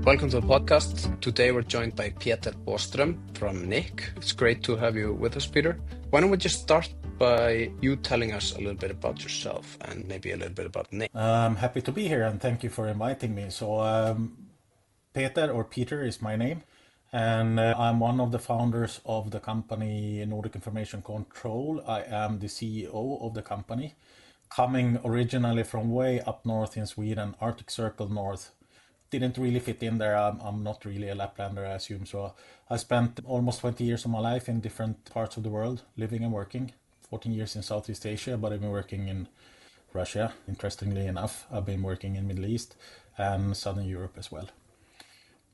Welcome to the podcast. Today we're joined by Peter Boström from NIC. It's great to have you with us, Peter. Why don't we just start by you telling us a little bit about yourself and maybe a little bit about NIC. I'm happy to be here and thank you for inviting me. Peter is my name, and I'm one of the founders of the company Nordic Information Control. I am the CEO of the company, coming originally from way up north in Sweden, Arctic Circle North. Didn't really fit in there. I'm not really a Laplander, I assume. So I spent almost 20 years of my life in different parts of the world, living and working. 14 years in Southeast Asia, but I've been working in Russia, interestingly enough. I've been working in Middle East and Southern Europe as well.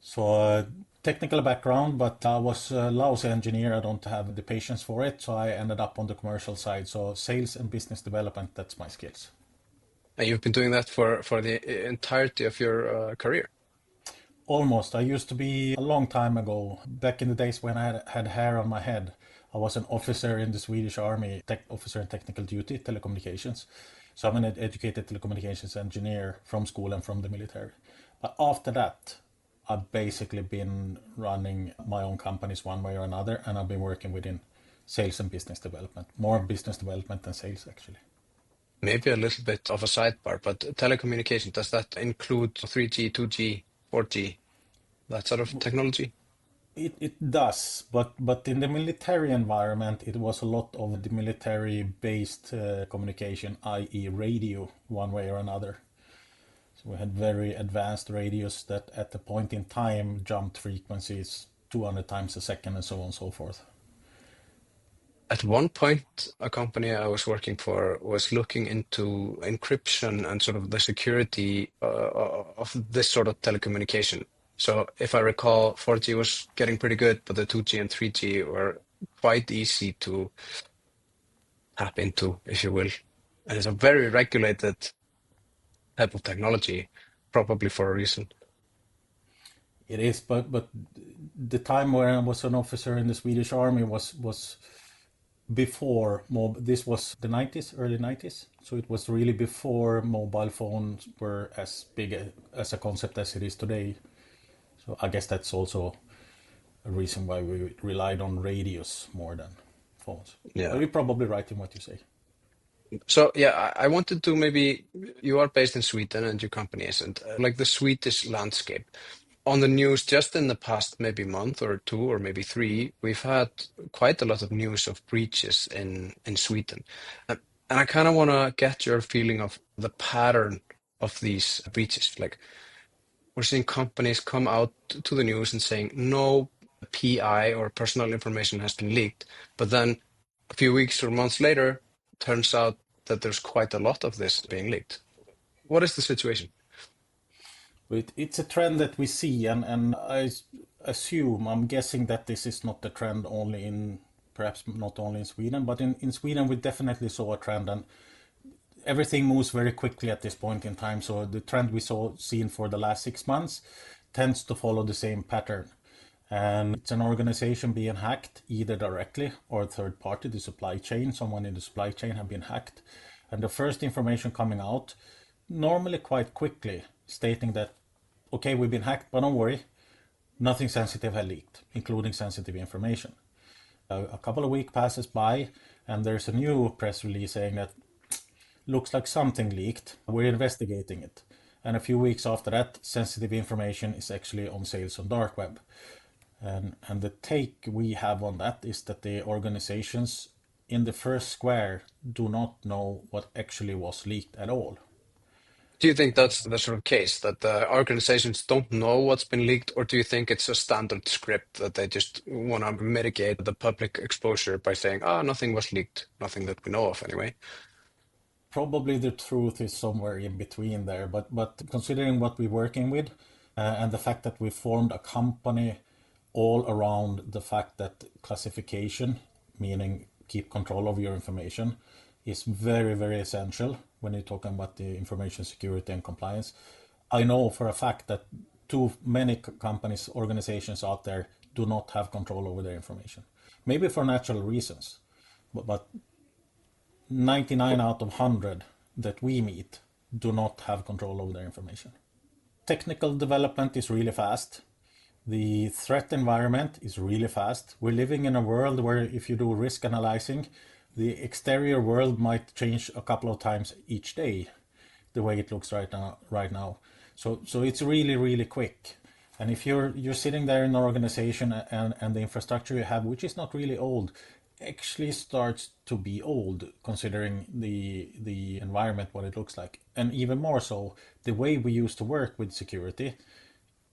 So technical background, but I was a lousy engineer. I don't have the patience for it. So I ended up on the commercial side. So sales and business development, that's my skills. And you've been doing that for the entirety of your career. Almost. I used to be a long time ago, back in the days when I had hair on my head. I was an officer in the Swedish Army, officer in technical duty, telecommunications. So I'm an educated telecommunications engineer from school and from the military. But after that, I've basically been running my own companies one way or another, and I've been working within sales and business development, more business development than sales actually. Maybe a little bit of a sidebar, but telecommunication, does that include 3G, 2G, 4G, that sort of technology? It does, but in the military environment, it was a lot of the military-based communication, i.e. radio, one way or another. So we had very advanced radios that at the point in time jumped frequencies 200 times a second and so on and so forth. At one point, a company I was working for was looking into encryption and sort of the security of this sort of telecommunication. So if I recall, 4G was getting pretty good, but the 2G and 3G were quite easy to tap into, if you will. And it's a very regulated type of technology, probably for a reason. It is, but the time when I was an officer in the Swedish Army was before this was the 90s, early 90s. So it was really before mobile phones were as big as a concept as it is today. So I guess that's also a reason why we relied on radios more than phones. But Yeah. you're probably right in what you say. So yeah, I wanted to maybe you are based in Sweden and your company isn't like the Swedish landscape. On the news just in the past maybe month or two or maybe three, we've had quite a lot of news of breaches in Sweden. And I kind of want to get your feeling of the pattern of these breaches. Like we're seeing companies come out to the news and saying no PI or personal information has been leaked, but then a few weeks or months later, turns out that there's quite a lot of this being leaked. What is the situation? It's a trend that we see, and I'm guessing that this is not the trend only perhaps not only in Sweden, but in Sweden we definitely saw a trend, and everything moves very quickly at this point in time. So the trend we seen for the last 6 months tends to follow the same pattern. And it's an organization being hacked either directly or a third party, the supply chain, someone in the supply chain have been hacked. And the first information coming out, normally quite quickly, stating that, okay, we've been hacked, but don't worry, nothing sensitive had leaked, including sensitive information. A couple of weeks passes by, and there's a new press release saying that looks like something leaked. We're investigating it. And a few weeks after that, sensitive information is actually on sales on dark web. And the take we have on that is that the organizations in the first square do not know what actually was leaked at all. Do you think that's the sort of case that the organizations don't know what's been leaked, or do you think it's a standard script that they just want to mitigate the public exposure by saying, "Ah, nothing was leaked, nothing that we know of anyway"? Probably the truth is somewhere in between there, but considering what we're working with and the fact that we formed a company all around the fact that classification, meaning keep control of your information, is very, very essential when you're talking about the information security and compliance. I know for a fact that too many companies, organizations out there do not have control over their information. Maybe for natural reasons, but 99 out of 100 that we meet do not have control over their information. technical development is really fast. The threat environment is really fast. We're living in a world where if you do risk analyzing, the exterior world might change a couple of times each day, the way it looks right now. So it's really, really quick. And if you're sitting there in an organization and the infrastructure you have, which is not really old, actually starts to be old considering the environment, what it looks like. And even more so, the way we used to work with security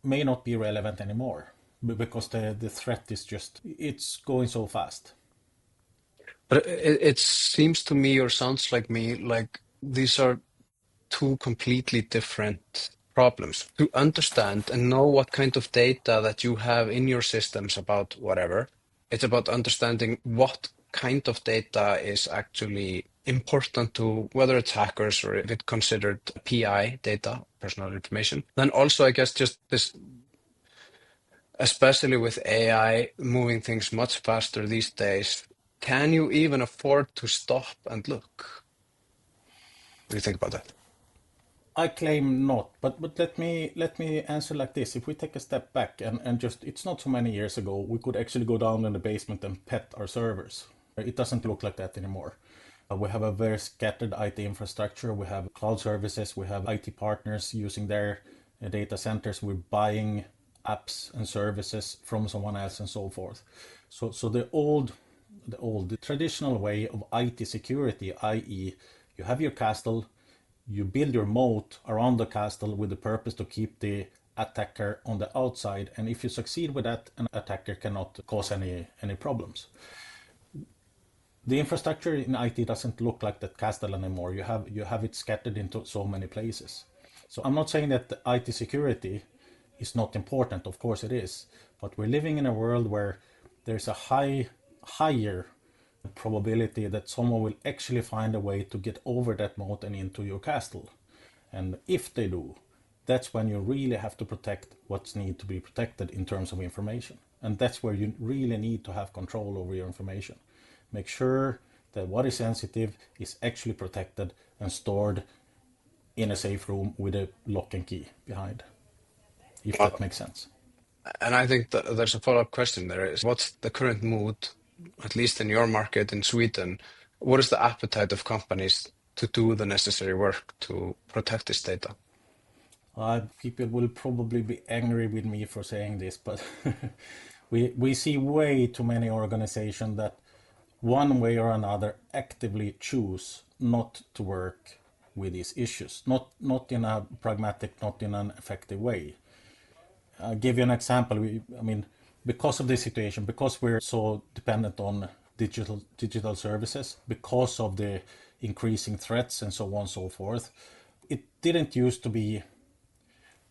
may not be relevant anymore because the threat is just, it's going so fast. But it seems to me, or sounds like me, like these are two completely different problems. To understand and know what kind of data that you have in your systems about whatever, it's about understanding what kind of data is actually important to whether it's hackers or if it's considered PI data, personal information. Then also, I guess, just this, especially with AI moving things much faster these days, can you even afford to stop and look? What do you think about that? I claim not, but let me answer like this. If we take a step back and just, it's not so many years ago, we could actually go down in the basement and pet our servers. It doesn't look like that anymore. We have a very scattered IT infrastructure. We have cloud services. We have IT partners using their data centers. We're buying apps and services from someone else and so forth. So the traditional way of IT security, i.e., you have your castle, you build your moat around the castle with the purpose to keep the attacker on the outside, and if you succeed with that, an attacker cannot cause any problems. The infrastructure in IT doesn't look like that castle anymore. You have it scattered into so many places. So I'm not saying that the IT security is not important. Of course it is, but we're living in a world where there's a higher probability that someone will actually find a way to get over that moat and into your castle. And if they do, that's when you really have to protect what's need to be protected in terms of information. And that's where you really need to have control over your information. Make sure that what is sensitive is actually protected and stored in a safe room with a lock and key behind, if Uh, that makes sense. And I think that there's a follow-up question there is what's the current mood, at least in your market in Sweden? What is the appetite of companies to do the necessary work to protect this data? People will probably be angry with me for saying this, but we see way too many organizations that one way or another actively choose not to work with these issues, not in a pragmatic, not in an effective way. I'll give you an example. I mean, because of this situation, because we're so dependent on digital services, because of the increasing threats and so on and so forth, it didn't used to be.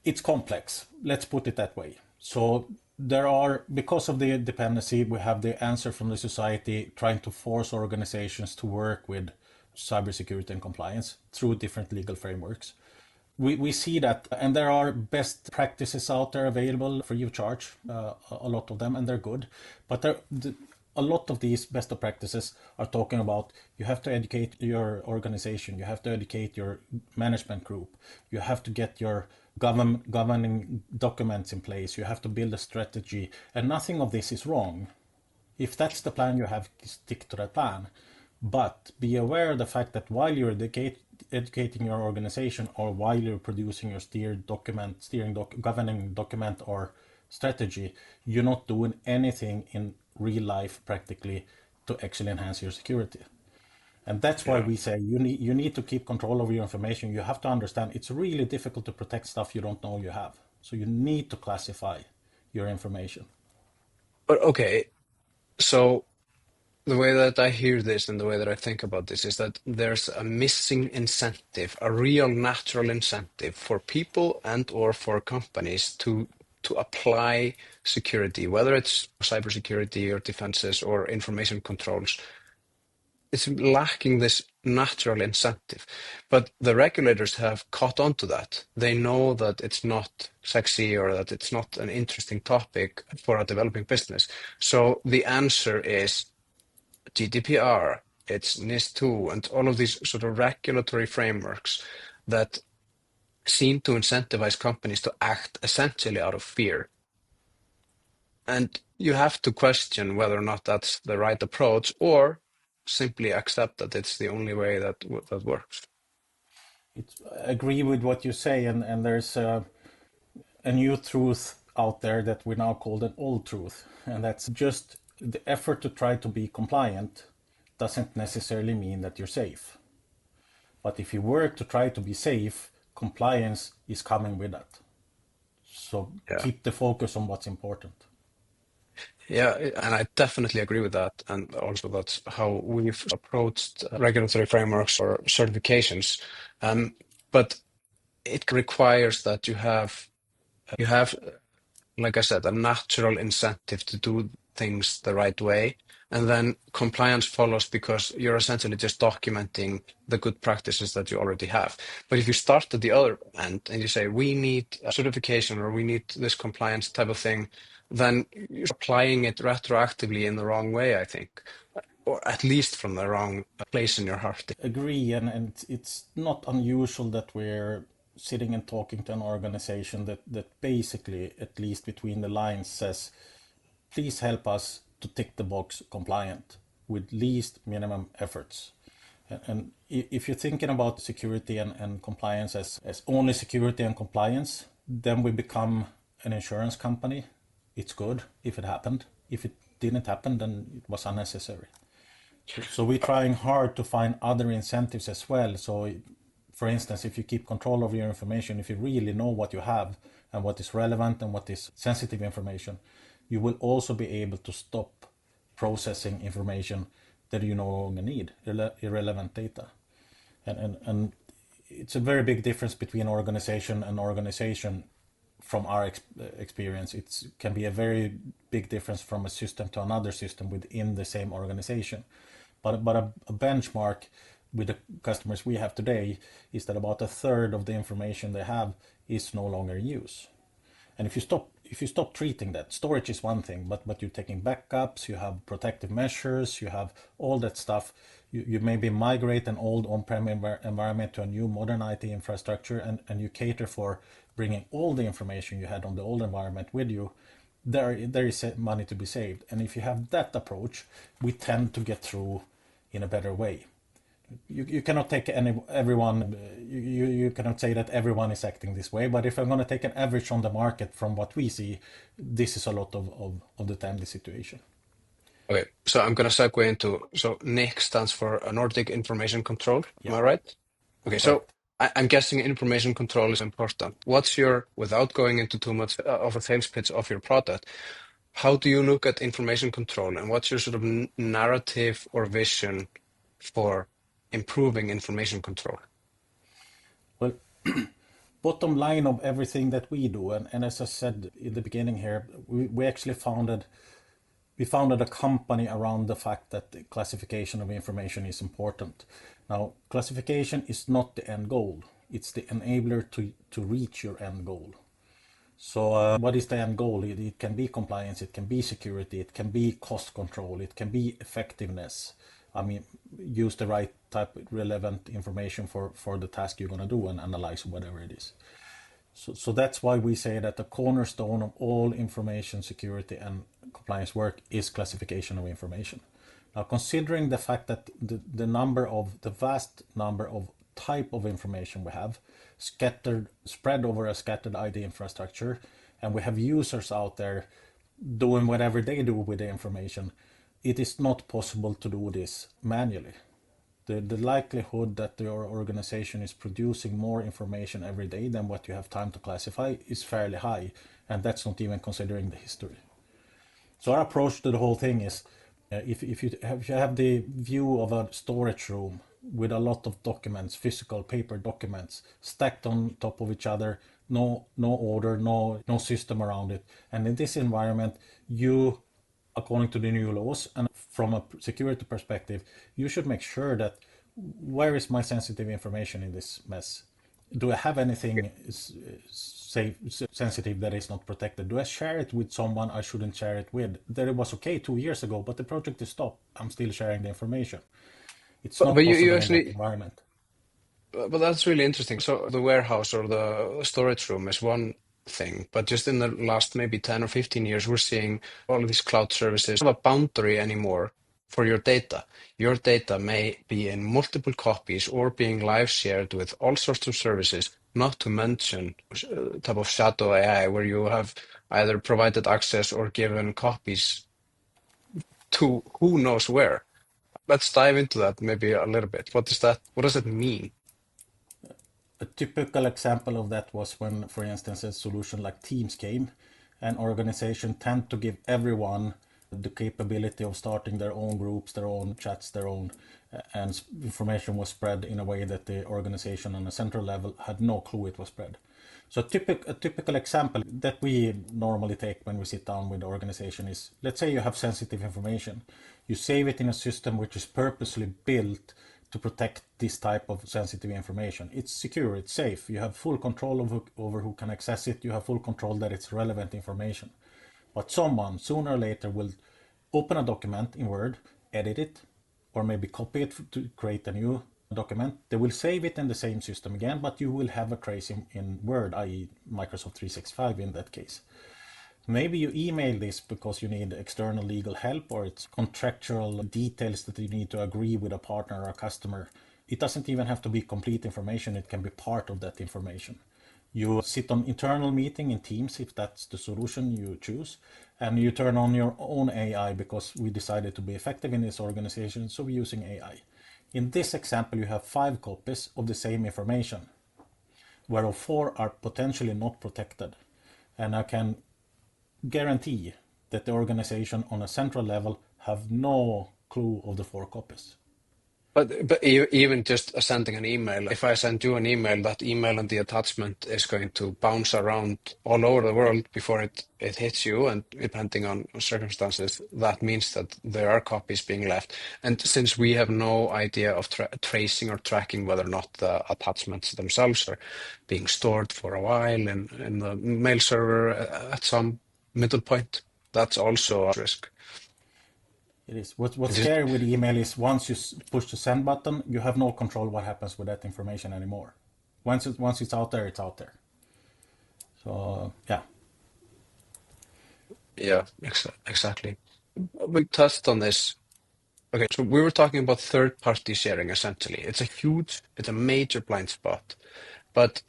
It's complex. Let's put it that way. So there are, because of the dependency, we have the answer from the society trying to force organizations to work with cybersecurity and compliance through different legal frameworks. We see that, and there are best practices out there available free of charge, a lot of them, and they're good. But a lot of these best of practices are talking about you have to educate your organization, you have to educate your management group, you have to get your governing documents in place, you have to build a strategy, and nothing of this is wrong. If that's the plan you have, stick to that plan. But be aware of the fact that while you're educating your organization or while you're producing your governing document or strategy, you're not doing anything in real life practically to actually enhance your security. And that's why Yeah. we say you need to keep control over your information. You have to understand it's really difficult to protect stuff you don't know you have. So you need to classify your information. But okay, so the way that I hear this and the way that I think about this is that there's a missing incentive, a real natural incentive for people and or for companies to apply security, whether it's cybersecurity or defenses or information controls. It's lacking this natural incentive. But the regulators have caught on to that. They know that it's not sexy or that it's not an interesting topic for a developing business. So the answer is GDPR, it's NIS2, and all of these sort of regulatory frameworks that seem to incentivize companies to act essentially out of fear. And you have to question whether or not that's the right approach, or simply accept that it's the only way that works. I agree with what you say, and there's a new truth out there that we now call an old truth, and that's just the effort to try to be compliant doesn't necessarily mean that you're safe. But if you work to try to be safe, compliance is coming with that. So Yeah. keep the focus on what's important. Yeah, and I definitely agree with that. And also, that's how we've approached regulatory frameworks or certifications. But it requires that you have, like I said, a natural incentive to do things the right way. And then compliance follows because you're essentially just documenting the good practices that you already have. But if you start at the other end and you say, we need a certification or we need this compliance type of thing, then you're applying it retroactively in the wrong way, I think, or at least from the wrong place in your heart. Agree, and it's not unusual that we're sitting and talking to an organization that basically, at least between the lines, says, please help us to tick the box compliant with least minimum efforts. And if you're thinking about security and compliance as only security and compliance, then we become an insurance company. It's good if it happened. If it didn't happen, then it was unnecessary. So we're trying hard to find other incentives as well. So, for instance, if you keep control of your information, if you really know what you have and what is relevant and what is sensitive information, you will also be able to stop processing information that you no longer need, irrelevant data. And it's a very big difference between organization and organization from our experience. It can be a very big difference from a system to another system within the same organization. But a benchmark with the customers we have today is that about a third of the information they have is no longer in use. And if you stop treating that, storage is one thing, but you're taking backups, you have protective measures, you have all that stuff. You maybe migrate an old on-prem environment to a new modern IT infrastructure, and you cater for bringing all the information you had on the old environment with you. There is money to be saved. And if you have that approach, we tend to get through in a better way. You cannot take everyone, you cannot say that everyone is acting this way, but if I'm going to take an average on the market from what we see, this is a lot of the time the situation. Okay, so I'm going to segue into, so NIC stands for Nordic Information Control. Am I right? Okay, so Correct. I'm guessing information control is important. What's your, without going into too much of a sales pitch of your product, how do you look at information control, and what's your sort of narrative or vision for improving information control? Well, bottom line of everything that we do, and as I said in the beginning here, we actually founded a company around the fact that the classification of information is important. Now, classification is not the end goal. It's the enabler to reach your end goal. So what is the end goal? It can be compliance, it can be security, it can be cost control, it can be effectiveness. I mean, use the right type of relevant information for the task you're going to do and analyze whatever it is. So that's why we say that the cornerstone of all information security and compliance work is classification of information. Now, considering the fact that the vast number of type of information we have spread over a scattered ID infrastructure, and we have users out there doing whatever they do with the information, it is not possible to do this manually. The likelihood that your organization is producing more information every day than what you have time to classify is fairly high, and that's not even considering the history. So our approach to the whole thing is, if you have the view of a storage room with a lot of documents, physical paper documents stacked on top of each other, no order, no system around it, and in this environment, you, according to the new laws and from a security perspective, you should make sure that where is my sensitive information in this mess? Do I have anything sensitive that is not protected? Do I share it with someone I shouldn't share it with? That it was okay 2 years ago, but the project is stopped. I'm still sharing the information. It's But not you possible in that actually, environment. But that's really interesting. So the warehouse or the storage room is one thing, but just in the last maybe 10 or 15 years, we're seeing all of these cloud services don't have a boundary anymore for your data. Your data may be in multiple copies or being live shared with all sorts of services, not to mention type of shadow AI where you have either provided access or given copies to who knows where. Let's dive into that maybe a little bit. What does that, what does it mean? A typical example of that was when, for instance, a solution like Teams came. An organization tend to give everyone the capability of starting their own groups, their own chats, their own, and information was spread in a way that the organization on a central level had no clue it was spread. So a typical example that we normally take when we sit down with the organization is, let's say you have sensitive information. You save it in a system which is purposely built to protect this type of sensitive information. It's secure, it's safe. You have full control over who can access it. You have full control that it's relevant information. But someone sooner or later will open a document in Word, edit it, or maybe copy it to create a new document. They will save it in the same system again, but you will have a trace in Word, i.e. Microsoft 365 in that case. Maybe you email this because you need external legal help or it's contractual details that you need to agree with a partner or a customer. It doesn't even have to be complete information, it can be part of that information. You sit on internal meeting in Teams if that's the solution you choose, and you turn on your own AI because we decided to be effective in this organization, so we're using AI. In this example, you have 5 copies of the same information, whereof 4 are potentially not protected. And I can guarantee that the organization on a central level have no clue of the 4 copies. But even just sending an email, if I send you an email, that email and the attachment is going to bounce around all over the world before it hits you. And depending on circumstances, that means that there are copies being left. And since we have no idea of tracing or tracking whether or not the attachments themselves are being stored for a while in the mail server at some middle point, that's also a risk. It is. What's It is, scary with email is once you push the send button, you have no control what happens with that information anymore. Once it's out there, it's out there. So yeah, yeah, exactly. We touched on this. Okay, so we were talking about third-party sharing essentially. It's a major blind spot. But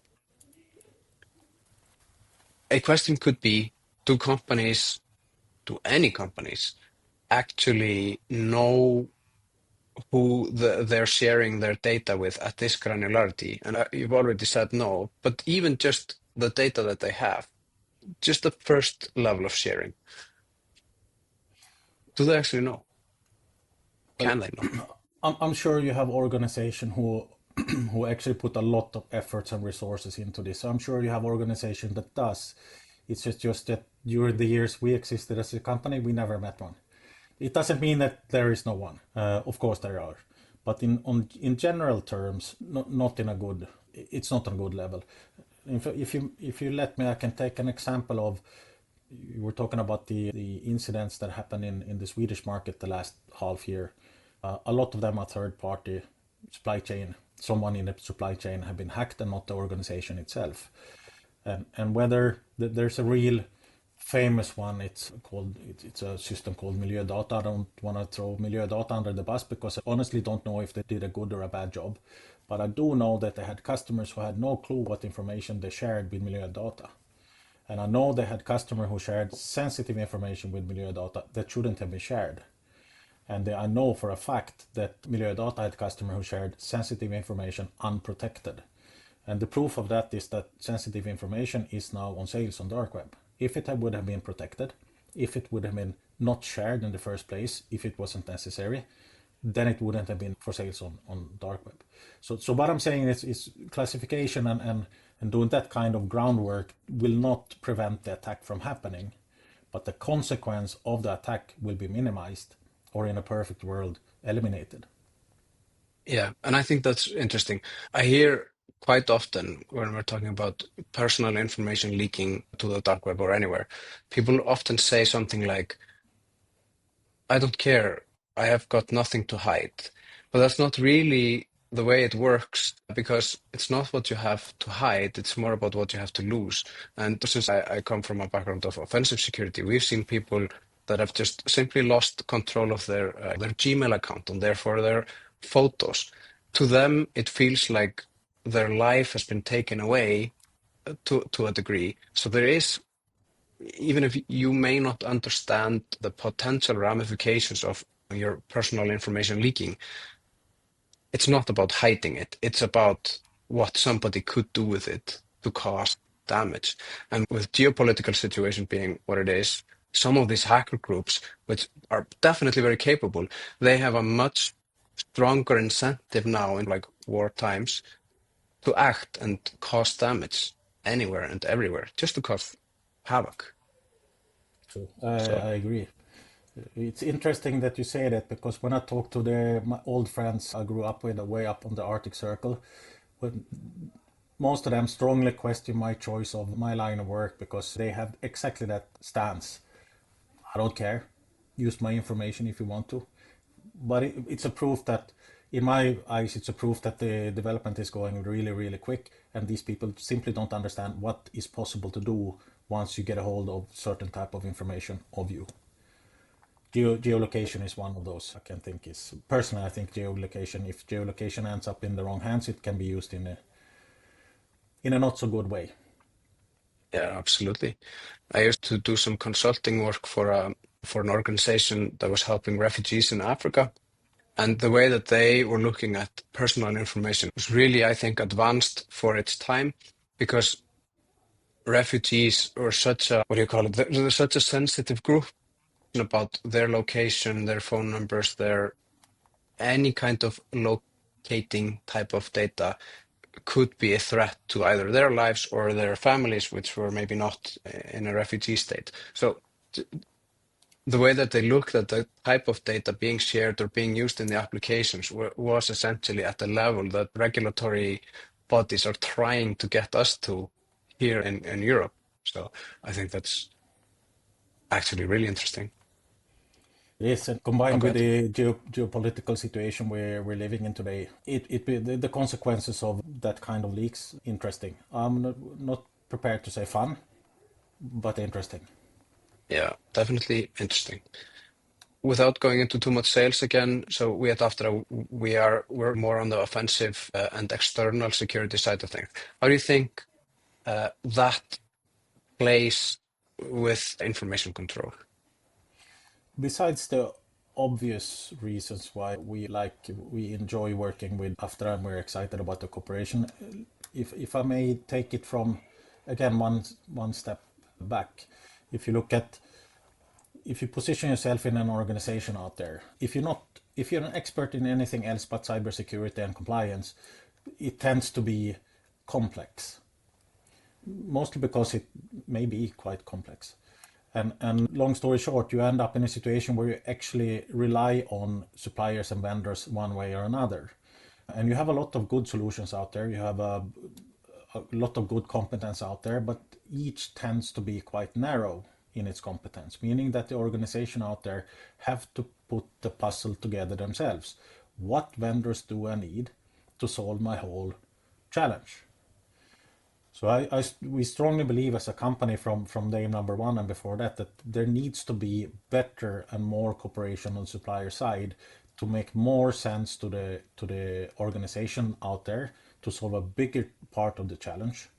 a question could be, do companies, do any companies actually know who they're sharing their data with at this granularity? And you've already said no, but even just the data that they have, just the first level of sharing, do they actually know? well, Can they know? I'm sure you have organization who who actually put a lot of efforts and resources into this. So I'm sure you have organization that does. It's just that during the years we existed as a company, we never met one. It doesn't mean that there is no one. Of course there are, but in general terms, not in a good. It's not on a good level. If you let me, I can take an example of. You were talking about the incidents that happened in the Swedish market the last half year. A lot of them are third party supply chain. Someone in the supply chain have been hacked and not the organization itself. And whether there's a real famous one, it's a system called Miljödata. I don't want to throw Miljödata under the bus because I honestly don't know if they did a good or a bad job. But I do know that they had customers who had no clue what information they shared with Miljödata. And I know they had customers who shared sensitive information with Miljödata that shouldn't have been shared. And I know for a fact that Miljödata had customers who shared sensitive information unprotected. And the proof of that is that sensitive information is now on sales on dark web. If it would have been protected, if it would have been not shared in the first place, if it wasn't necessary, then it wouldn't have been for sales on dark web. So what I'm saying is classification and doing that kind of groundwork will not prevent the attack from happening, but the consequence of the attack will be minimized or in a perfect world eliminated. Yeah, and I think that's interesting. I hear quite often when we're talking about personal information leaking to the dark web or anywhere, people often say something like, I don't care, I have got nothing to hide. But that's not really the way it works, because it's not what you have to hide, it's more about what you have to lose. And since I come from a background of offensive security, we've seen people that have just simply lost control of their Gmail account and therefore their photos. To them, it feels like their life has been taken away to a degree. So there is, even if you may not understand the potential ramifications of your personal information leaking, it's not about hiding it. It's about what somebody could do with it to cause damage. And with geopolitical situation being what it is, some of these hacker groups, which are definitely very capable, they have a much stronger incentive now in like war times to act and cause damage anywhere and everywhere, just to cause havoc. So So I agree. It's interesting that you say that because when I talk to my old friends I grew up with, way up on the Arctic Circle, when most of them strongly question my choice of my line of work because they have exactly that stance. I don't care. Use my information if you want to. But it's a proof that, in my eyes, it's a proof that the development is going really, really quick, and these people simply don't understand what is possible to do once you get a hold of certain type of information of you. Geolocation is one of those. I can think is personally, I think geolocation. If geolocation ends up in the wrong hands, it can be used in a not so good way. yeah, absolutely. I used to do some consulting work for an organization that was helping refugees in Africa. And the way that they were looking at personal information was really, I think, advanced for its time, because refugees were such a, what do you call it? They're such a sensitive group about their location, their phone numbers, their any kind of locating type of data could be a threat to either their lives or their families, which were maybe not in a refugee state. So the way that they looked at the type of data being shared or being used in the applications was essentially at the level that regulatory bodies are trying to get us to here in Europe. So I think that's actually really interesting. Yes, and combined with Okay. the geopolitical situation we're living in today, the consequences of that kind of leaks interesting. I'm not prepared to say fun, but interesting. Yeah, definitely interesting. Without going into too much sales again, so we at Aftra, we're more on the offensive and external security side of things. How do you think that plays with information control? Besides the obvious reasons why we enjoy working with Aftra and we're excited about the cooperation, if I may take it from again one step back, if you look at if you position yourself in an organization out there, if you're an expert in anything else but cybersecurity and compliance, it tends to be complex, mostly because it may be quite complex. And long story short, you end up in a situation where you actually rely on suppliers and vendors one way or another. And you have a lot of good solutions out there. You have a lot of good competence out there, but each tends to be quite narrow in its competence, meaning that the organization out there have to put the puzzle together themselves. What vendors do I need to solve my whole challenge? So we strongly believe as a company from day number one and before that there needs to be better and more cooperation on the supplier side to make more sense to the organization out there to solve a bigger part of the challenge.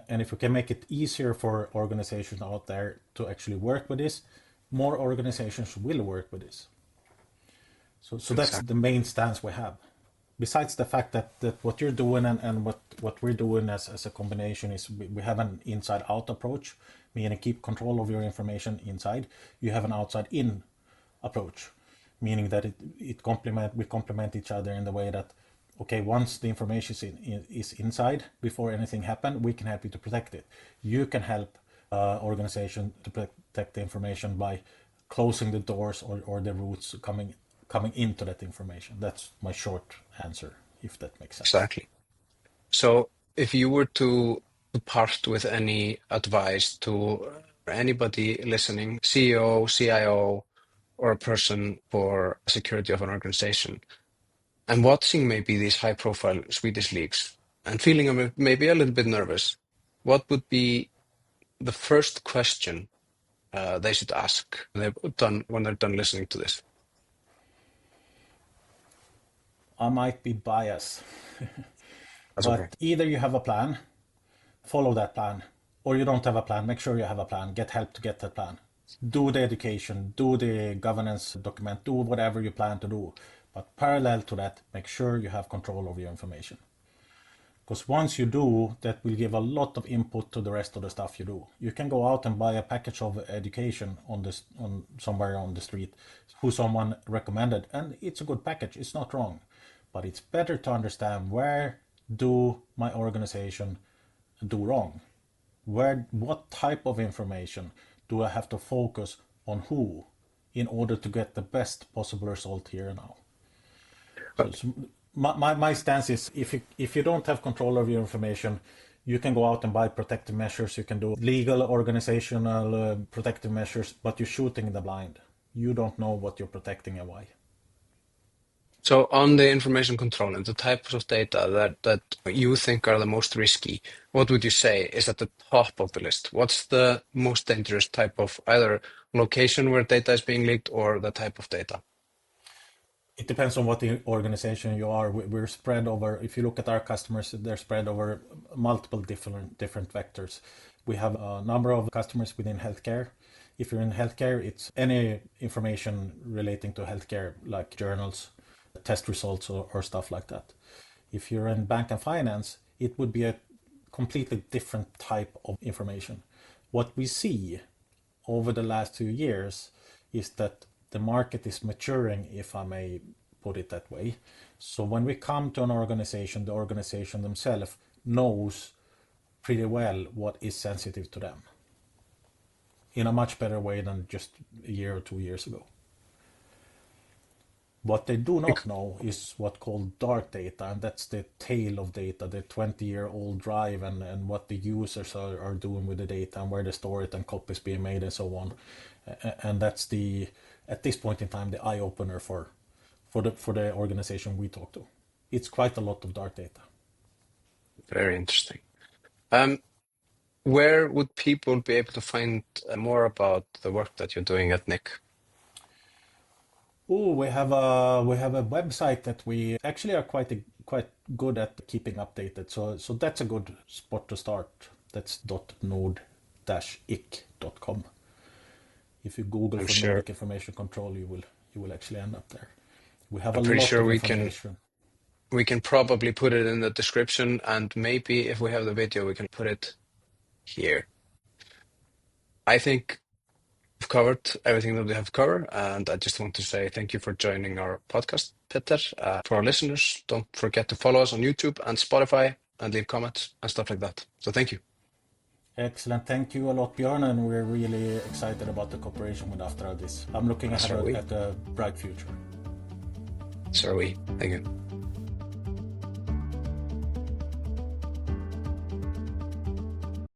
And if we can make it easier for organizations out there to actually work with this, more organizations will work with this. So that's Exactly. the main stance we have. Besides the fact that what you're doing and what we're doing as a combination is we have an inside out approach, meaning keep control of your information inside. You have an outside in approach, meaning that we complement each other in the way that, okay, once the information is inside, before anything happened, we can help you to protect it. You can help organization to protect the information by closing the doors or the routes coming into that information. That's my short answer, if that makes sense. Exactly. So if you were to part with any advice to anybody listening, CEO, CIO, or a person for security of an organization, and watching maybe these high-profile Swedish leagues and feeling maybe a little bit nervous, what would be the first question they should ask when they're done listening to this? I might be biased, That's okay. but either you have a plan, follow that plan, or you don't have a plan, make sure you have a plan, get help to get that plan. Do the education, do the governance document, do whatever you plan to do. But parallel to that, make sure you have control over your information. Because once you do, that will give a lot of input to the rest of the stuff you do. You can go out and buy a package of education on somewhere on the street who someone recommended, and it's a good package, it's not wrong. But it's better to understand where do my organization do wrong? What type of information do I have to focus on who in order to get the best possible result here and now? So my stance is if you don't have control over your information, you can go out and buy protective measures, you can do legal organizational protective measures, but you're shooting in the blind. You don't know what you're protecting and why. So on the information control and the types of data that you think are the most risky, what would you say is at the top of the list? What's the most dangerous type of either location where data is being leaked or the type of data? It depends on what the organization you are. We're spread over, if you look at our customers, they're spread over multiple different vectors. We have a number of customers within healthcare. If you're in healthcare, it's any information relating to healthcare, like journals, test results, or stuff like that. If you're in bank and finance, it would be a completely different type of information. What we see over the last 2 years is that the market is maturing, if I may put it that way. So when we come to an organization, the organization themselves knows pretty well what is sensitive to them in a much better way than just a year or 2 years ago. What they do not know is what's called dark data, and that's the tail of data, the 20-year-old drive, and what the users are doing with the data and where they store it and copies being made and so on. And that's at this point in time, the eye opener for the organization we talk to. It's quite a lot of dark data. Very interesting. Where would people be able to find more about the work that you're doing at NIC? Oh, we have a website that we actually are quite good at keeping updated. So that's a good spot to start. That's .nord-ic.com. If you Google for Nordic Information Control, you will actually end up there. We have a lot of information. We can probably put it in the description, and maybe if we have the video, we can put it here. I think we've covered everything that we have covered, and I just want to say thank you for joining our podcast, Peter. For our listeners, don't forget to follow us on YouTube and Spotify and leave comments and stuff like that. So thank you. Excellent. Thank you a lot, Björn, and we're really excited about the cooperation with Aftra. I'm looking ahead at a bright future. So are we. Thank you.